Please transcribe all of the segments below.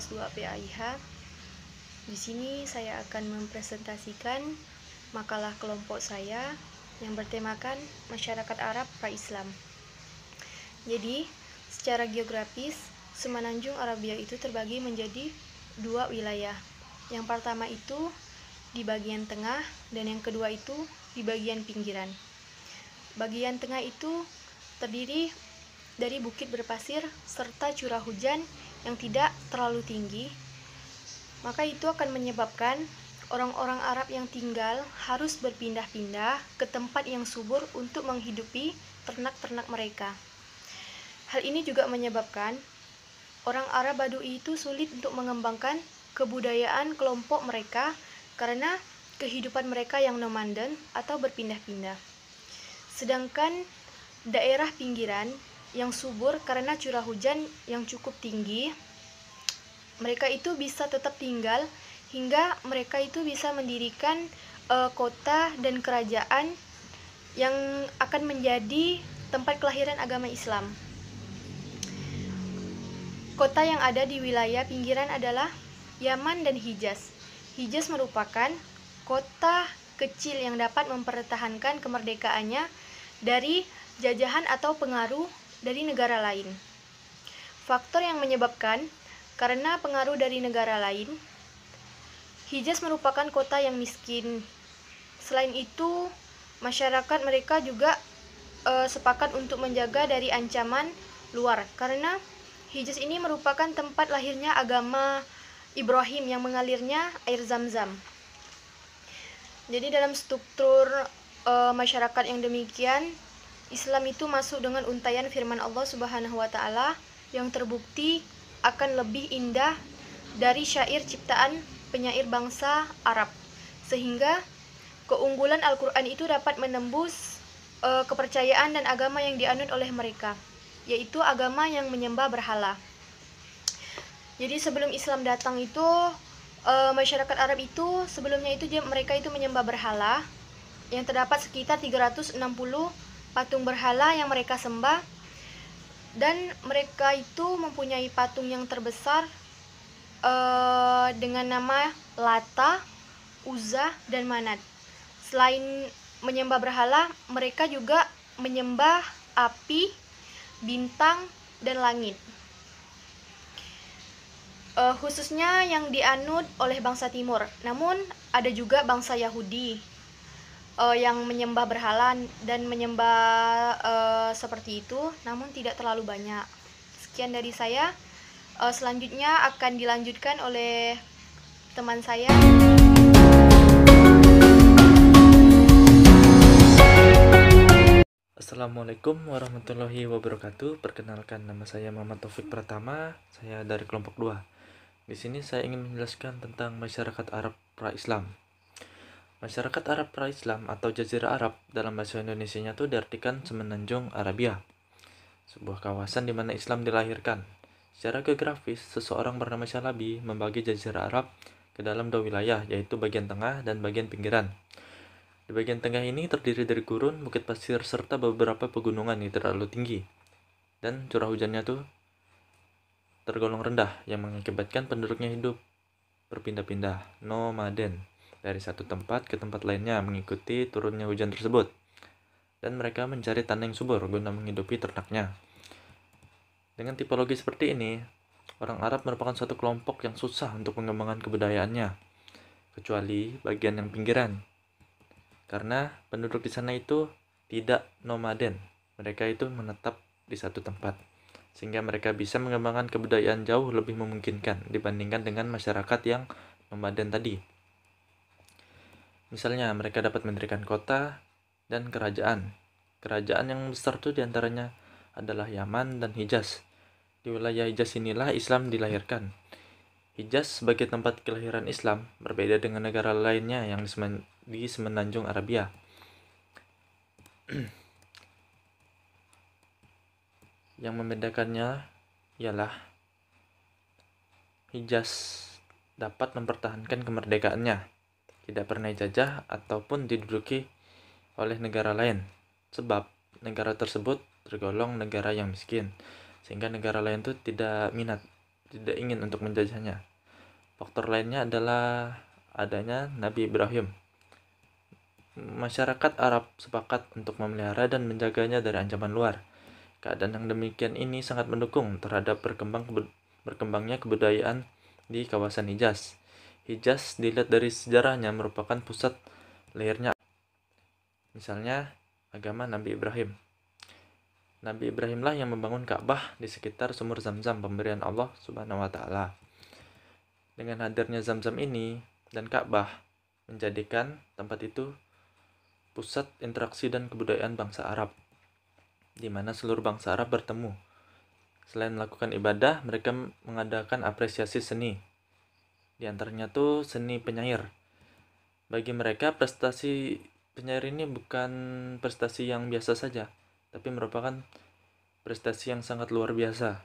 kelas 2 PAIH. Di sini saya akan mempresentasikan makalah kelompok saya yang bertemakan Masyarakat Arab Pra-Islam. Jadi, secara geografis, Semenanjung Arabia itu terbagi menjadi dua wilayah. Yang pertama itu di bagian tengah dan yang kedua itu di bagian pinggiran. Bagian tengah itu terdiri dari bukit berpasir serta curah hujan yang tidak terlalu tinggi. Maka itu akan menyebabkan orang-orang Arab yang tinggal harus berpindah-pindah ke tempat yang subur untuk menghidupi ternak-ternak mereka. Hal ini juga menyebabkan orang Arab Badui itu sulit untuk mengembangkan kebudayaan kelompok mereka karena kehidupan mereka yang nomaden atau berpindah-pindah. Sedangkan daerah pinggiran yang subur karena curah hujan yang cukup tinggi, mereka itu bisa tetap tinggal hingga mereka itu bisa mendirikan kota dan kerajaan yang akan menjadi tempat kelahiran agama Islam. Kota yang ada di wilayah pinggiran adalah Yaman dan Hijaz. Hijaz merupakan kota kecil yang dapat mempertahankan kemerdekaannya dari jajahan atau pengaruh dari negara lain. Faktor yang menyebabkan karena pengaruh dari negara lain, Hijaz merupakan kota yang miskin. Selain itu, masyarakat mereka juga sepakat untuk menjaga dari ancaman luar karena Hijaz ini merupakan tempat lahirnya agama Ibrahim yang mengalirnya air Zam-Zam. Jadi dalam struktur masyarakat yang demikian, Islam itu masuk dengan untaian firman Allah Subhanahu wa taala yang terbukti akan lebih indah dari syair ciptaan penyair bangsa Arab, sehingga keunggulan Al-Qur'an itu dapat menembus kepercayaan dan agama yang dianut oleh mereka, yaitu agama yang menyembah berhala. Jadi sebelum Islam datang itu masyarakat Arab itu sebelumnya itu mereka itu menyembah berhala yang terdapat sekitar 360 patung berhala yang mereka sembah, dan mereka itu mempunyai patung yang terbesar dengan nama Lata, Uzza, dan Manat. Selain menyembah berhala, mereka juga menyembah api, bintang, dan langit. Khususnya yang dianut oleh bangsa Timur. Namun ada juga bangsa Yahudi yang menyembah berhala dan menyembah seperti itu, namun tidak terlalu banyak. Sekian dari saya. Selanjutnya akan dilanjutkan oleh teman saya. Assalamualaikum warahmatullahi wabarakatuh. Perkenalkan, nama saya Muhammad Taufik Pratama. Saya dari kelompok 2. Di sini saya ingin menjelaskan tentang masyarakat Arab pra-Islam. Masyarakat Arab pra-Islam atau Jazirah Arab dalam bahasa Indonesianya itu diartikan Semenanjung Arabia, sebuah kawasan di mana Islam dilahirkan. Secara geografis, seseorang bernama Syalabi membagi Jazirah Arab ke dalam dua wilayah, yaitu bagian tengah dan bagian pinggiran. Di bagian tengah ini terdiri dari gurun, bukit pasir, serta beberapa pegunungan yang terlalu tinggi. Dan curah hujannya tuh tergolong rendah, yang mengakibatkan penduduknya hidup berpindah-pindah, nomaden, dari satu tempat ke tempat lainnya mengikuti turunnya hujan tersebut. Dan mereka mencari tanah yang subur guna menghidupi ternaknya. Dengan tipologi seperti ini, orang Arab merupakan suatu kelompok yang susah untuk mengembangkan kebudayaannya, kecuali bagian yang pinggiran. Karena penduduk di sana itu tidak nomaden, mereka itu menetap di satu tempat, sehingga mereka bisa mengembangkan kebudayaan jauh lebih memungkinkan dibandingkan dengan masyarakat yang nomaden tadi. Misalnya, mereka dapat mendirikan kota dan kerajaan. Kerajaan yang besar itu diantaranya adalah Yaman dan Hijaz. Di wilayah Hijaz inilah Islam dilahirkan. Hijaz sebagai tempat kelahiran Islam berbeda dengan negara lainnya yang di Semenanjung Arabia. Yang membedakannya ialah Hijaz dapat mempertahankan kemerdekaannya, tidak pernah dijajah ataupun diduduki oleh negara lain, sebab negara tersebut tergolong negara yang miskin, sehingga negara lain itu tidak minat tidak ingin untuk menjajahnya. Faktor lainnya adalah adanya Nabi Ibrahim. Masyarakat Arab sepakat untuk memelihara dan menjaganya dari ancaman luar. Keadaan yang demikian ini sangat mendukung terhadap berkembangnya kebudayaan di kawasan Hijaz. Hijaz dilihat dari sejarahnya merupakan pusat lahirnya, misalnya agama Nabi Ibrahim. Nabi Ibrahimlah yang membangun Ka'bah di sekitar sumur Zam-Zam pemberian Allah Subhanahu wa taala. Dengan hadirnya Zam-Zam ini dan Ka'bah menjadikan tempat itu pusat interaksi dan kebudayaan bangsa Arab, di mana seluruh bangsa Arab bertemu. Selain melakukan ibadah, mereka mengadakan apresiasi seni. Di antaranya tuh seni penyair. Bagi mereka, prestasi penyair ini bukan prestasi yang biasa saja, tapi merupakan prestasi yang sangat luar biasa.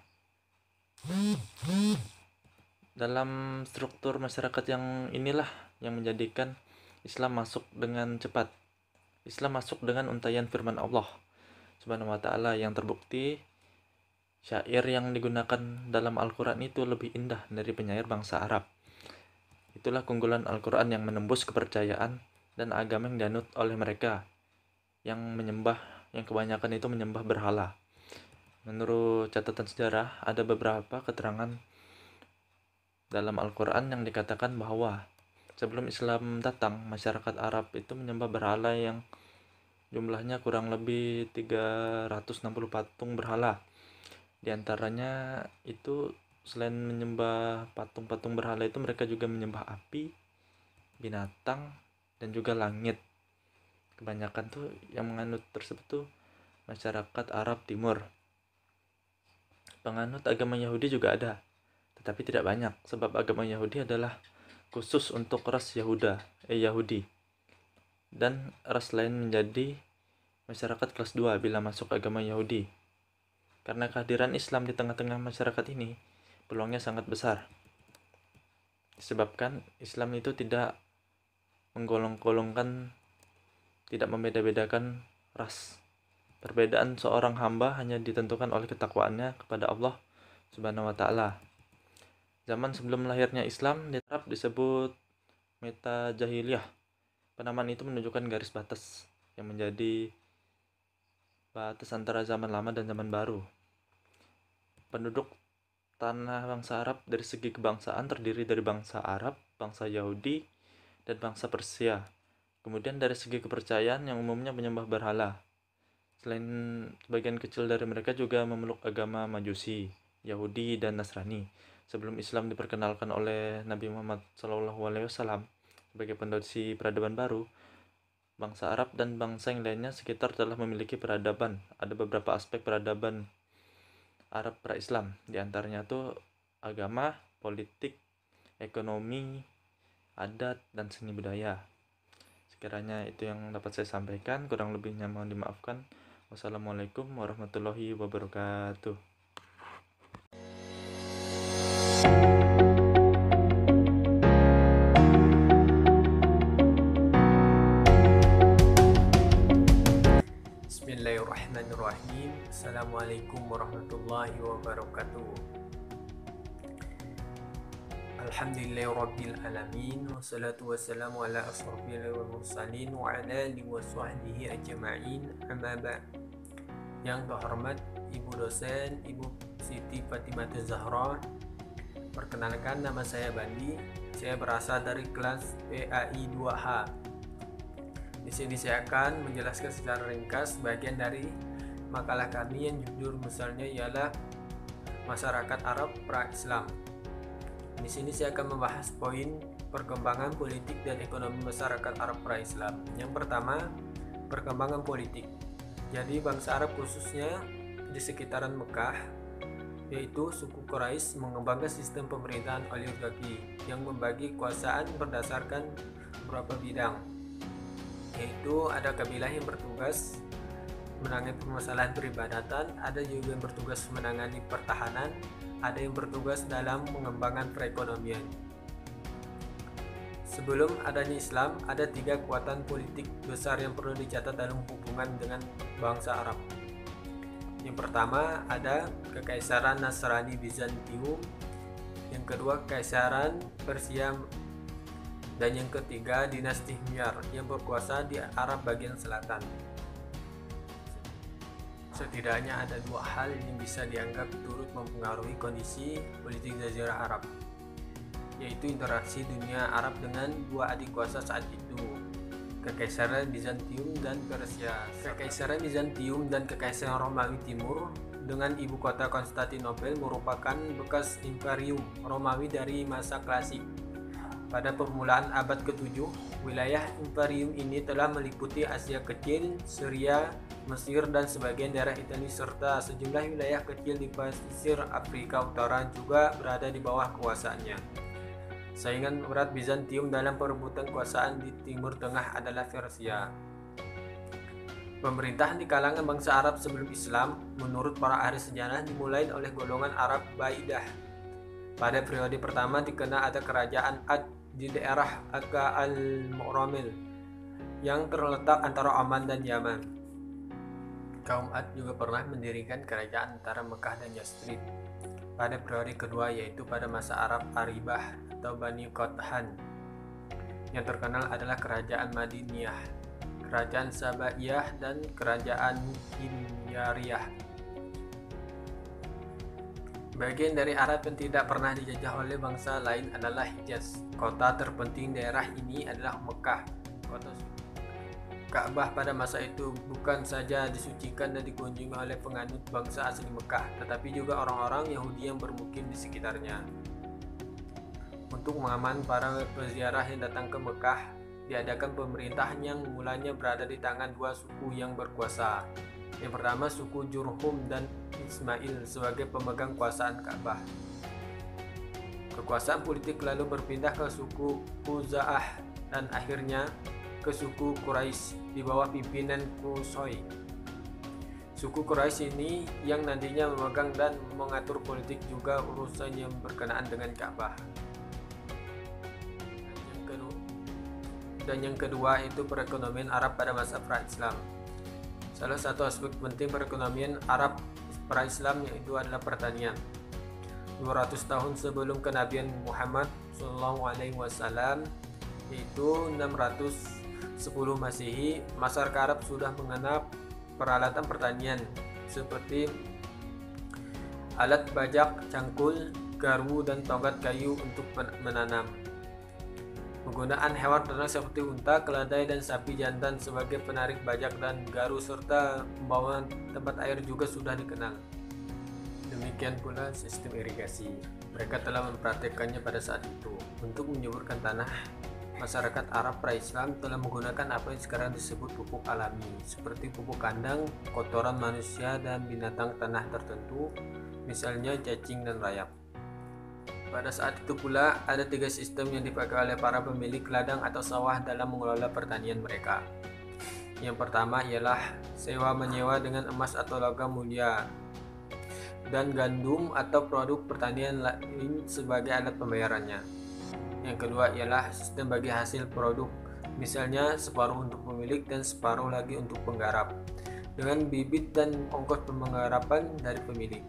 Dalam struktur masyarakat yang inilah yang menjadikan Islam masuk dengan cepat. Islam masuk dengan untaian firman Allah Subhanahu wa taala yang terbukti syair yang digunakan dalam Al-Quran itu lebih indah dari penyair bangsa Arab. Itulah keunggulan Al-Quran yang menembus kepercayaan dan agama yang dianut oleh mereka yang kebanyakan itu menyembah berhala. Menurut catatan sejarah, ada beberapa keterangan dalam Al-Quran yang dikatakan bahwa sebelum Islam datang, masyarakat Arab itu menyembah berhala yang jumlahnya kurang lebih 360 patung berhala. Di antaranya itu selain menyembah patung-patung berhala itu mereka juga menyembah api, binatang, dan juga langit. Kebanyakan tuh yang menganut tersebut tuh masyarakat Arab Timur. Penganut agama Yahudi juga ada, tetapi tidak banyak sebab agama Yahudi adalah khusus untuk ras Yahudi. Dan ras lain menjadi masyarakat kelas 2 bila masuk agama Yahudi. Karena kehadiran Islam di tengah-tengah masyarakat ini, peluangnya sangat besar. Disebabkan Islam itu tidak menggolong-golongkan, tidak membeda-bedakan ras. Perbedaan seorang hamba hanya ditentukan oleh ketakwaannya kepada Allah Subhanahu wa taala. Zaman sebelum lahirnya Islam di Arab disebut meta jahiliyah. Penamaan itu menunjukkan garis batas yang menjadi batas antara zaman lama dan zaman baru. Penduduk tanah bangsa Arab dari segi kebangsaan terdiri dari bangsa Arab, bangsa Yahudi, dan bangsa Persia. Kemudian dari segi kepercayaan yang umumnya menyembah berhala. Selain sebagian kecil dari mereka juga memeluk agama Majusi, Yahudi, dan Nasrani. Sebelum Islam diperkenalkan oleh Nabi Muhammad SAW sebagai pondasi peradaban baru, bangsa Arab dan bangsa yang lainnya sekitar telah memiliki peradaban. Ada beberapa aspek peradaban Arab pra-Islam, di antaranya tuh agama, politik, ekonomi, adat, dan seni budaya. Sekiranya itu yang dapat saya sampaikan, kurang lebihnya mohon dimaafkan. Wassalamualaikum warahmatullahi wabarakatuh. Bismillahirrahmanirrahim. Assalamualaikum warahmatullahi wabarakatuh. Alhamdulillahirabbil alamin wassalatu wassalamu ala asrofil mursalin wa ala alihi wa sahbihi ajma'in. Amma ba'd. Yang terhormat Ibu dosen, Ibu Siti Fatimah Zahra. Perkenalkan, nama saya Bandi. Saya berasal dari kelas PAI 2H. Di sini saya akan menjelaskan secara ringkas bagian dari makalah kami yang judul misalnya ialah Masyarakat Arab Pra-Islam. Di sini saya akan membahas poin perkembangan politik dan ekonomi masyarakat Arab pra-Islam. Yang pertama, perkembangan politik. Jadi bangsa Arab khususnya di sekitaran Mekah, yaitu suku Quraisy mengembangkan sistem pemerintahan oligarki yang membagi kekuasaan berdasarkan beberapa bidang. Yaitu ada kabilah yang bertugas menangani permasalahan peribadatan, ada juga yang bertugas menangani pertahanan, ada yang bertugas dalam mengembangkan perekonomian. Sebelum adanya Islam, ada 3 kekuatan politik besar yang perlu dicatat dalam hubungan dengan bangsa Arab. Yang pertama ada Kekaisaran Nasrani Bizantium yang kedua Kekaisaran Persia, dan yang ketiga dinasti Himyar yang berkuasa di Arab bagian selatan. Setidaknya ada dua hal yang bisa dianggap turut mempengaruhi kondisi politik Jazirah Arab, yaitu interaksi dunia Arab dengan dua adik kuasa saat itu, Kekaisaran Bizantium dan Persia. Kekaisaran Bizantium dan Kekaisaran Romawi Timur dengan ibu kota Konstantinopel merupakan bekas imperium Romawi dari masa klasik. Pada permulaan abad ke-7, wilayah imperium ini telah meliputi Asia Kecil, Syria, Mesir, dan sebagian daerah Italia serta sejumlah wilayah kecil di pesisir Afrika Utara juga berada di bawah kuasaannya. Saingan berat Bizantium dalam perebutan kekuasaan di Timur Tengah adalah Persia. Pemerintahan di kalangan bangsa Arab sebelum Islam, menurut para ahli sejarah, dimulai oleh golongan Arab Baidah. Pada periode pertama dikenal ada kerajaan Ad di daerah Akka al-Mu'ramil yang terletak antara Oman dan Yaman. Kaum Ad juga pernah mendirikan kerajaan antara Mekah dan Yathrib pada periode kedua, yaitu pada masa Arab Aribah atau Bani Qathan. Yang terkenal adalah kerajaan Madiniyah, kerajaan Sabaiyah, dan kerajaan Himyariyah. Bagian dari Arab yang tidak pernah dijajah oleh bangsa lain adalah Hijaz. Kota terpenting daerah ini adalah Mekah. Kota Ka'bah pada masa itu bukan saja disucikan dan dikunjungi oleh penganut bangsa asli Mekah, tetapi juga orang-orang Yahudi yang bermukim di sekitarnya. Untuk mengamankan para peziarah yang datang ke Mekah, diadakan pemerintahan yang mulanya berada di tangan dua suku yang berkuasa. Yang pertama suku Jurhum dan Ismail sebagai pemegang kuasaan Ka'bah. Kekuasaan politik lalu berpindah ke suku Khuza'ah dan akhirnya ke suku Quraisy di bawah pimpinan Qusay. Suku Quraisy ini yang nantinya memegang dan mengatur politik juga urusan yang berkenaan dengan Ka'bah. Dan yang kedua itu perekonomian Arab pada masa pra-Islam. Salah satu aspek penting perekonomian Arab pra-Islam yaitu adalah pertanian. 200 tahun sebelum kenabian Muhammad SAW, yaitu 610 Masehi, masyarakat Arab sudah mengenal peralatan pertanian seperti alat bajak, cangkul, garwu, dan tongkat kayu untuk menanam. Penggunaan hewan ternak seperti unta, keledai, dan sapi jantan sebagai penarik bajak dan garu serta pembawaan tempat air juga sudah dikenal. Demikian pula sistem irigasi. Mereka telah mempraktikkannya pada saat itu. Untuk menyuburkan tanah, masyarakat Arab pra-Islam telah menggunakan apa yang sekarang disebut pupuk alami, seperti pupuk kandang, kotoran manusia, dan binatang tanah tertentu, misalnya cacing dan rayap. Pada saat itu pula, ada 3 sistem yang dipakai oleh para pemilik ladang atau sawah dalam mengelola pertanian mereka. Yang pertama ialah sewa-menyewa dengan emas atau logam mulia dan gandum atau produk pertanian lain sebagai alat pembayarannya. Yang kedua ialah sistem bagi hasil produk, misalnya separuh untuk pemilik dan separuh lagi untuk penggarap, dengan bibit dan ongkos penggarapan dari pemilik.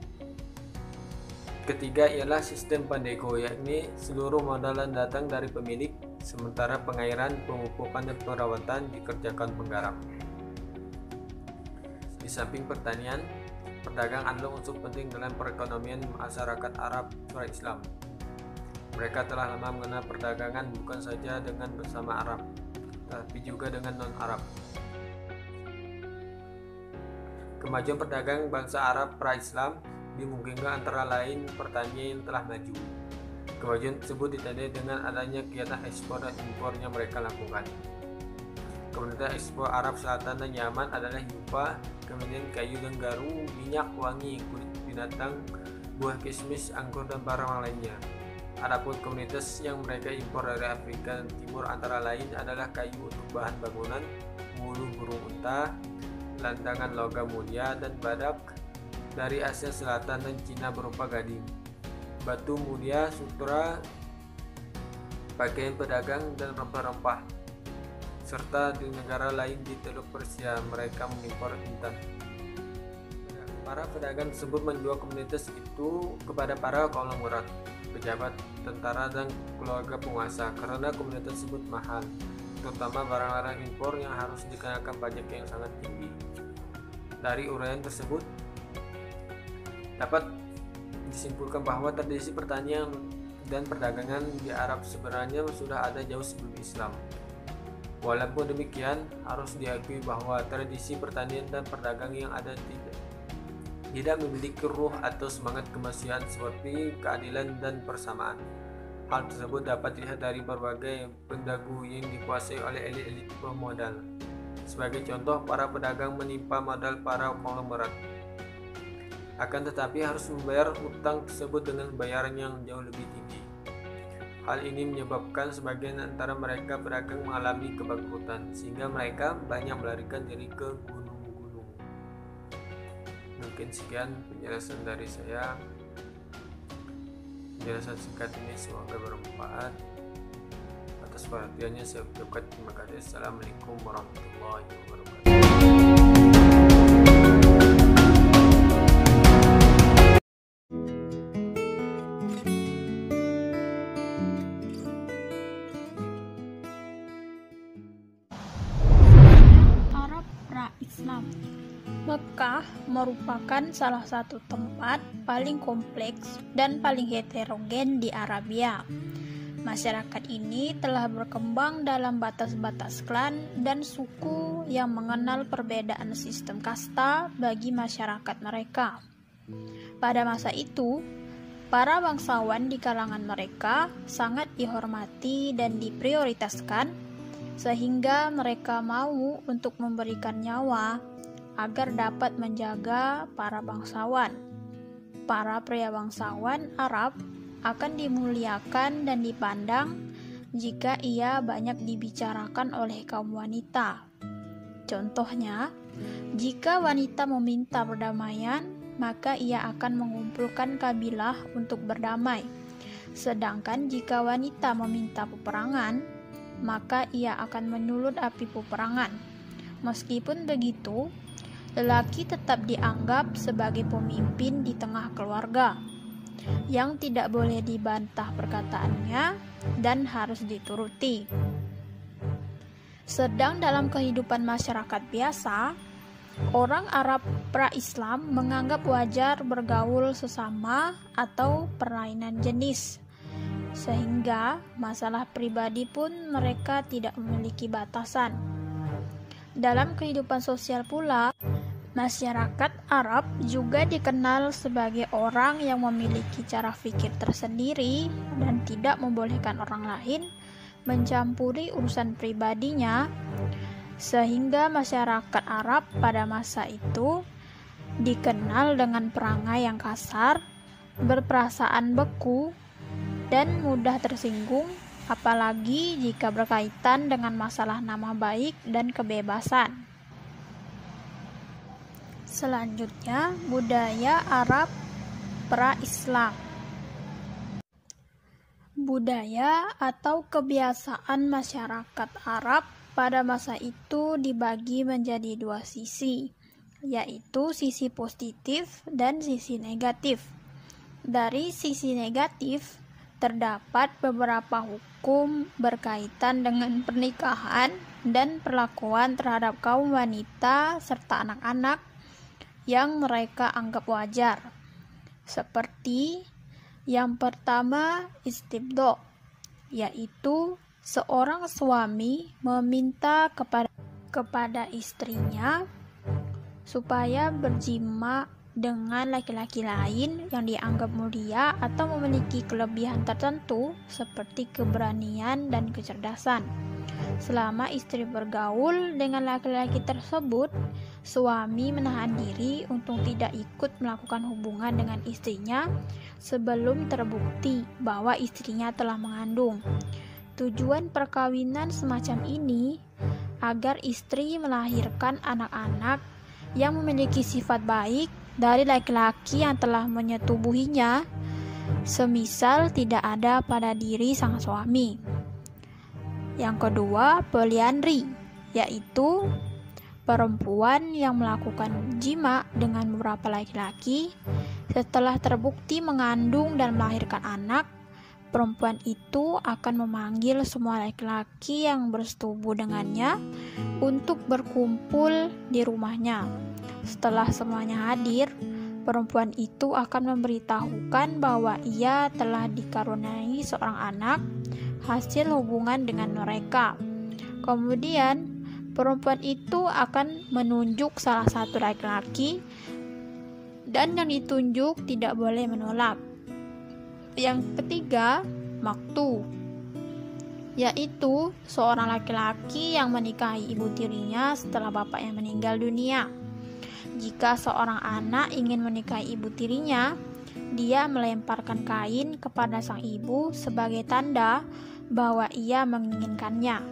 Ketiga ialah sistem pandego, yakni seluruh modalan datang dari pemilik, sementara pengairan, pemupukan, dan perawatan dikerjakan penggarap. Di samping pertanian, pedagang adalah unsur penting dalam perekonomian masyarakat Arab pra-Islam. Mereka telah lama mengenal perdagangan bukan saja dengan bersama Arab, tapi juga dengan non-Arab. Kemajuan perdagangan bangsa Arab pra-Islam dimungkinkan antara lain pertanian yang telah maju. Kemajuan tersebut ditandai dengan adanya kegiatan ekspor dan impor yang mereka lakukan. Komoditas ekspor Arab Selatan dan Yaman adalah yupa, kemudian kayu dan garu, minyak wangi, kulit binatang, buah kismis, anggur, dan barang lainnya. Adapun komoditas yang mereka impor dari Afrika dan Timur antara lain adalah kayu untuk bahan bangunan, bulu burung unta, lantangan logam mulia, dan badak. Dari Asia Selatan dan Cina berupa gading, batu mulia, sutra, pakaian pedagang, dan rempah-rempah. Serta di negara lain di Teluk Persia mereka mengimpor intan. Para pedagang tersebut menjual komoditas itu kepada para konglomerat. pejabat, tentara, dan keluarga penguasa karena komoditas tersebut mahal, terutama barang-barang impor yang harus dikenakan pajak yang sangat tinggi. Dari uraian tersebut dapat disimpulkan bahwa tradisi pertanian dan perdagangan di Arab sebenarnya sudah ada jauh sebelum Islam. Walaupun demikian, harus diakui bahwa tradisi pertanian dan perdagangan yang ada tidak memiliki ruh atau semangat kemanusiaan seperti keadilan dan persamaan. Hal tersebut dapat dilihat dari berbagai pendagu yang dikuasai oleh elit-elit pemodal. Sebagai contoh, para pedagang menimpa modal para konglomerat. Akan tetapi harus membayar hutang tersebut dengan bayaran yang jauh lebih tinggi. Hal ini menyebabkan sebagian antara mereka pedagang mengalami kebangkrutan, sehingga mereka banyak melarikan diri ke gunung-gunung. Mungkin sekian penjelasan dari saya. Penjelasan singkat ini semoga bermanfaat. Atas perhatiannya saya ucapkan terima kasih. Assalamualaikum warahmatullahi wabarakatuh. Arab pra-Islam. Mekah merupakan salah satu tempat paling kompleks dan paling heterogen di Arabia. Masyarakat ini telah berkembang dalam batas-batas klan dan suku yang mengenal perbedaan sistem kasta bagi masyarakat mereka. Pada masa itu, para bangsawan di kalangan mereka sangat dihormati dan diprioritaskan, sehingga mereka mau untuk memberikan nyawa agar dapat menjaga para bangsawan. Para pria bangsawan Arab akan dimuliakan dan dipandang jika ia banyak dibicarakan oleh kaum wanita. Contohnya, jika wanita meminta perdamaian, maka ia akan mengumpulkan kabilah untuk berdamai. Sedangkan jika wanita meminta peperangan, maka ia akan menyulut api peperangan. Meskipun begitu, lelaki tetap dianggap sebagai pemimpin di tengah keluarga, yang tidak boleh dibantah perkataannya dan harus dituruti. Sedang dalam kehidupan masyarakat biasa, orang Arab pra-Islam menganggap wajar bergaul sesama atau perlainan jenis, sehingga masalah pribadi pun mereka tidak memiliki batasan. Dalam kehidupan sosial pula, masyarakat Arab juga dikenal sebagai orang yang memiliki cara pikir tersendiri dan tidak membolehkan orang lain mencampuri urusan pribadinya, sehingga masyarakat Arab pada masa itu dikenal dengan perangai yang kasar, berperasaan beku, dan mudah tersinggung, apalagi jika berkaitan dengan masalah nama baik dan kebebasan. Selanjutnya, budaya Arab pra-Islam. Budaya atau kebiasaan masyarakat Arab pada masa itu dibagi menjadi dua sisi, yaitu sisi positif dan sisi negatif. Dari sisi negatif, terdapat beberapa hukum berkaitan dengan pernikahan dan perlakuan terhadap kaum wanita serta anak-anak yang mereka anggap wajar. Seperti yang pertama, istibdo, yaitu seorang suami meminta kepada istrinya supaya berjima dengan laki-laki lain yang dianggap mulia atau memiliki kelebihan tertentu seperti keberanian dan kecerdasan. Selama istri bergaul dengan laki-laki tersebut, suami menahan diri untuk tidak ikut melakukan hubungan dengan istrinya sebelum terbukti bahwa istrinya telah mengandung. Tujuan perkawinan semacam ini agar istri melahirkan anak-anak yang memiliki sifat baik dari laki-laki yang telah menyetubuhinya, semisal tidak ada pada diri sang suami. Yang kedua, poliandri, yaitu perempuan yang melakukan jima dengan beberapa laki-laki setelah terbukti mengandung dan melahirkan anak perempuan itu akan memanggil semua laki-laki yang bersetubuh dengannya untuk berkumpul di rumahnya. Setelah semuanya hadir, perempuan itu akan memberitahukan bahwa ia telah dikaruniai seorang anak hasil hubungan dengan mereka. Kemudian, perempuan itu akan menunjuk salah satu laki-laki dan yang ditunjuk tidak boleh menolak. Yang ketiga, maktu, yaitu seorang laki-laki yang menikahi ibu tirinya setelah bapaknya meninggal dunia. Jika seorang anak ingin menikahi ibu tirinya, dia melemparkan kain kepada sang ibu sebagai tanda bahwa ia menginginkannya.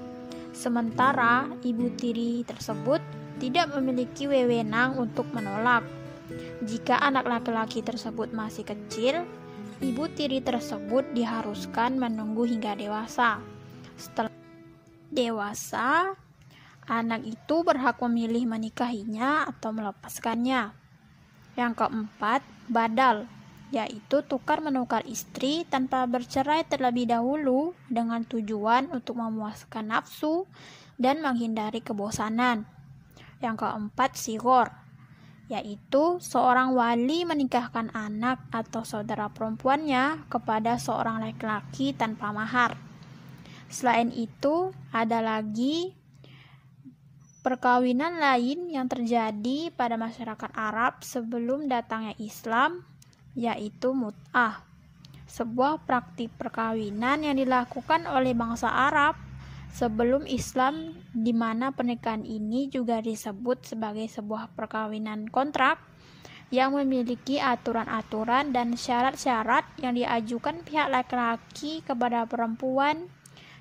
Sementara ibu tiri tersebut tidak memiliki wewenang untuk menolak. Jika anak laki-laki tersebut masih kecil, ibu tiri tersebut diharuskan menunggu hingga dewasa. Setelah dewasa, anak itu berhak memilih menikahinya atau melepaskannya. Yang keempat, badal, yaitu tukar-menukar istri tanpa bercerai terlebih dahulu dengan tujuan untuk memuaskan nafsu dan menghindari kebosanan. Yang keempat, sigor, yaitu seorang wali menikahkan anak atau saudara perempuannya kepada seorang laki-laki tanpa mahar. Selain itu, ada lagi perkawinan lain yang terjadi pada masyarakat Arab sebelum datangnya Islam, yaitu mut'ah, sebuah praktik perkawinan yang dilakukan oleh bangsa Arab sebelum Islam, di mana pernikahan ini juga disebut sebagai sebuah perkawinan kontrak yang memiliki aturan-aturan dan syarat-syarat yang diajukan pihak laki-laki kepada perempuan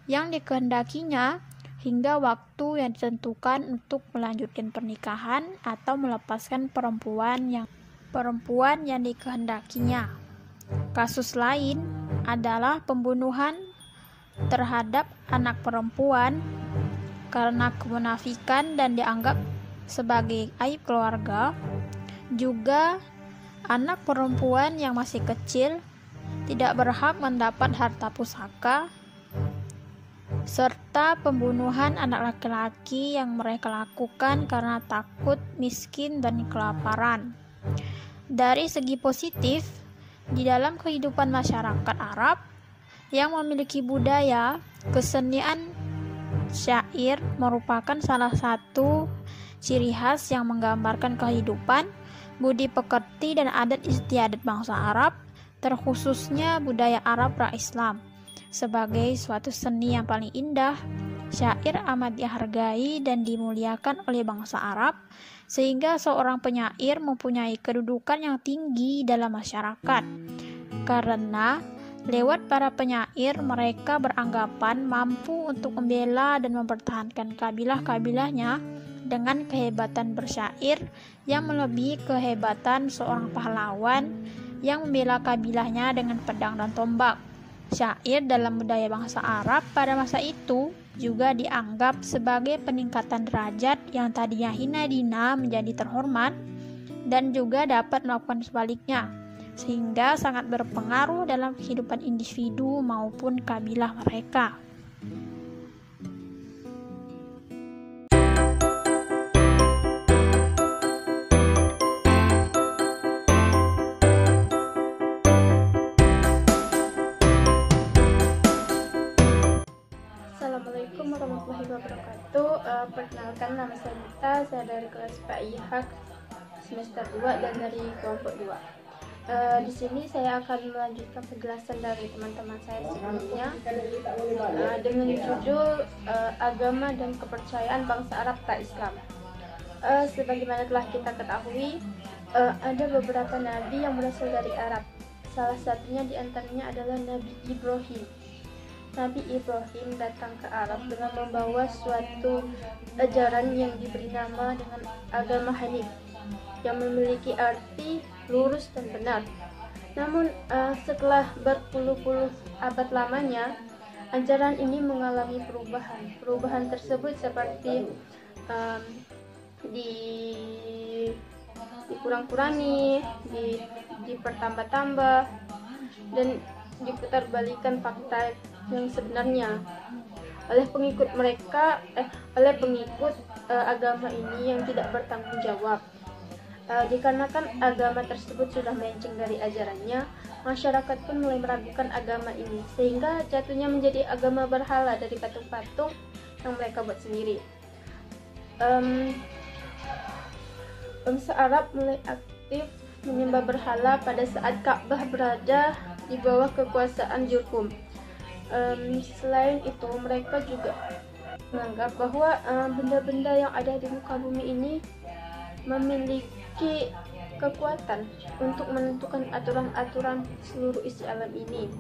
yang dikehendakinya hingga waktu yang ditentukan untuk melanjutkan pernikahan atau melepaskan perempuan yang dikehendakinya. Kasus lain adalah pembunuhan terhadap anak perempuan karena kemunafikan dan dianggap sebagai aib keluarga. Juga anak perempuan yang masih kecil tidak berhak mendapat harta pusaka, serta pembunuhan anak laki-laki yang mereka lakukan karena takut miskin dan kelaparan. Dari segi positif, di dalam kehidupan masyarakat Arab yang memiliki budaya, kesenian syair merupakan salah satu ciri khas yang menggambarkan kehidupan, budi pekerti dan adat istiadat bangsa Arab, terkhususnya budaya Arab pra-Islam. Sebagai suatu seni yang paling indah, syair amat dihargai dan dimuliakan oleh bangsa Arab, sehingga seorang penyair mempunyai kedudukan yang tinggi dalam masyarakat. Karena lewat para penyair, mereka beranggapan mampu untuk membela dan mempertahankan kabilah-kabilahnya dengan kehebatan bersyair yang melebihi kehebatan seorang pahlawan yang membela kabilahnya dengan pedang dan tombak. Syair dalam budaya bangsa Arab pada masa itu juga dianggap sebagai peningkatan derajat yang tadinya hina dina menjadi terhormat, dan juga dapat melakukan sebaliknya, sehingga sangat berpengaruh dalam kehidupan individu maupun kabilah mereka. Assalamualaikum warahmatullahi wabarakatuh. Perkenalkan, nama saya Nita, saya dari kelas PIH semester 2 dan dari kelompok 2. Di sini saya akan melanjutkan penjelasan dari teman-teman saya sebelumnya dengan judul Agama dan Kepercayaan Bangsa Arab pra-Islam. Sebagaimana telah kita ketahui, ada beberapa nabi yang berasal dari Arab. Salah satunya diantaranya adalah Nabi Ibrahim. Nabi Ibrahim datang ke Arab dengan membawa suatu ajaran yang diberi nama dengan agama Hanif, yang memiliki arti lurus dan benar. Namun setelah berpuluh-puluh abad lamanya, ajaran ini mengalami perubahan. Perubahan tersebut seperti dikurang-kurangi, dipertambah-tambah, dan diputarbalikan fakta yang sebenarnya oleh pengikut agama ini yang tidak bertanggung jawab. Dikarenakan agama tersebut sudah melenceng dari ajarannya, masyarakat pun mulai meragukan agama ini, sehingga jatuhnya menjadi agama berhala dari patung-patung yang mereka buat sendiri. Bangsa Arab mulai aktif menyembah berhala pada saat Ka'bah berada di bawah kekuasaan Jurhum. Selain itu, mereka juga menganggap bahwa benda-benda yang ada di muka bumi ini memiliki kekuatan untuk menentukan aturan-aturan seluruh isi alam ini.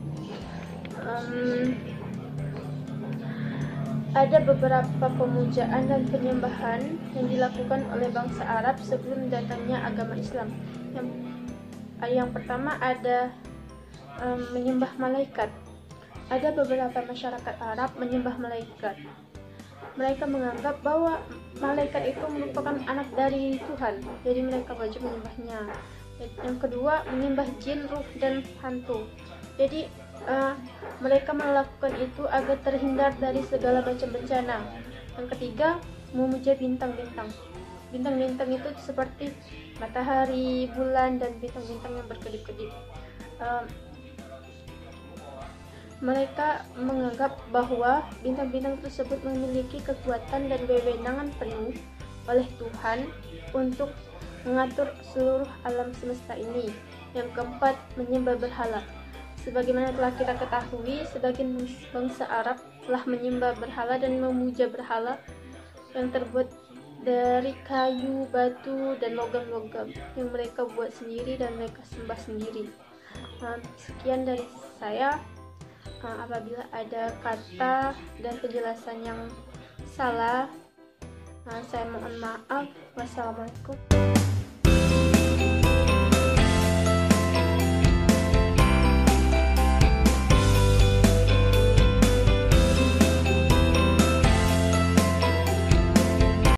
Ada beberapa pemujaan dan penyembahan yang dilakukan oleh bangsa Arab sebelum datangnya agama Islam. Yang pertama ada menyembah malaikat. Ada beberapa masyarakat Arab menyembah malaikat. Mereka menganggap bahwa malaikat itu merupakan anak dari Tuhan, jadi mereka wajib menyembahnya. Yang kedua, menyembah jin, ruh, dan hantu. Jadi mereka melakukan itu agar terhindar dari segala macam bencana. Yang ketiga, memuja bintang-bintang. Bintang-bintang itu seperti matahari, bulan, dan bintang-bintang yang berkedip-kedip. Mereka menganggap bahwa bintang-bintang tersebut memiliki kekuatan dan wewenangan penuh oleh Tuhan untuk mengatur seluruh alam semesta ini. Yang keempat, menyembah berhala. Sebagaimana telah kita ketahui, sebagian bangsa Arab telah menyembah berhala dan memuja berhala yang terbuat dari kayu, batu, dan logam-logam yang mereka buat sendiri dan mereka sembah sendiri. Sekian dari saya. Apabila ada kata dan penjelasan yang salah, saya mohon maaf. Wassalamualaikum.